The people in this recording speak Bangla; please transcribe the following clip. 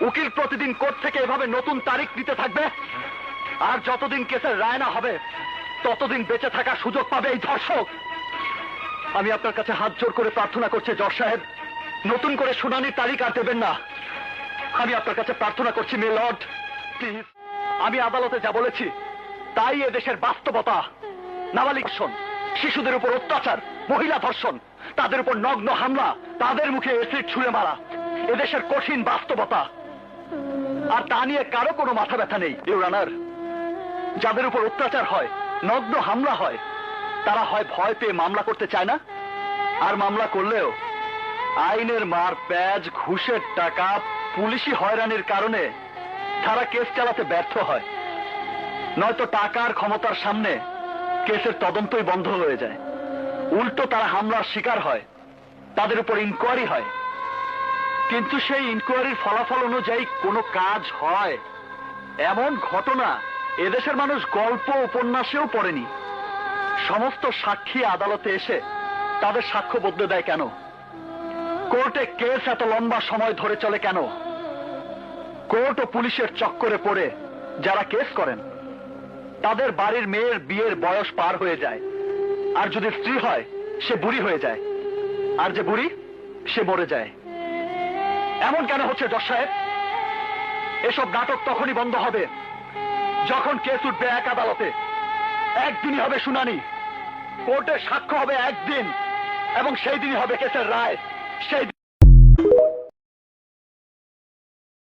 উকিল প্রতিদিন কোর্ট থেকে এভাবে নতুন তারিখ নিতে থাকবে, আর যতদিন কেসের রায় না হবে ততদিন বেঁচে থাকার সুযোগ পাবে এই ধর্ষক। আমি আপনার কাছে হাত জোর করে প্রার্থনা করছি জজ সাহেব, নতুন করে শুনানির তারিখ আর দেবেন না। আমি আপনার কাছে প্রার্থনা করছি মে লর্ড, প্লিজ। আমি আদালতে যা বলেছি তাই এদেশের বাস্তবতা। নাবালিক ধর্ষণ, শিশুদের উপর অত্যাচার, মহিলা ধর্ষণ, তাদের উপর নগ্ন হামলা, তাদের মুখে এসিড ছুঁড়ে মারা এদেশের কঠিন বাস্তবতা। আর তা নিয়ে কারো কোনো মাথা ব্যথা নেই। ইউর অনার, যাদের উপর অত্যাচার হয়, নগ্ন হামলা হয়, তারা হয় ভয় পেয়ে মামলা করতে চায় না, আর মামলা করলেও আইনের মার প্যাচ, ঘুষের টাকা, পুলিশি হয়রানির কারণে তারা কেস চালাতে ব্যর্থ হয়। নয়তো টাকার ক্ষমতার সামনে কেসের তদন্তই বন্ধ হয়ে যায়। উল্টো তারা হামলার শিকার হয়, তাদের উপর ইনকোয়ারি হয়, কিন্তু সেই ইনকোয়ারির ফলাফল অনুযায়ী কোনো কাজ হয় এমন ঘটনা এদেশের মানুষ গল্প উপন্যাসেও পড়েনি। সমস্ত সাক্ষী আদালতে এসে তাদের সাক্ষ্য বদলে দেয় কেন? কোর্টে কেস এত লম্বা সময় ধরে চলে কেন? কোর্ট ও পুলিশের চক্করে পড়ে যারা কেস করেন তাদের বাড়ির মেয়ের বিয়ের বয়স পার হয়ে যায়, আর যদি স্ত্রী হয় সে বুড়ি হয়ে যায়, আর যে বুড়ি সে মরে যায়। এমন কেন হচ্ছে জজ সাহেব? এসব নাটক তখনই বন্ধ হবে যখন কেস উঠবে এক আদালতে, একদিনই হবে শুনানি, কোর্টে সাক্ষ্য হবে একদিন, এবং সেই দিনই হবে কেসের রায়। সেই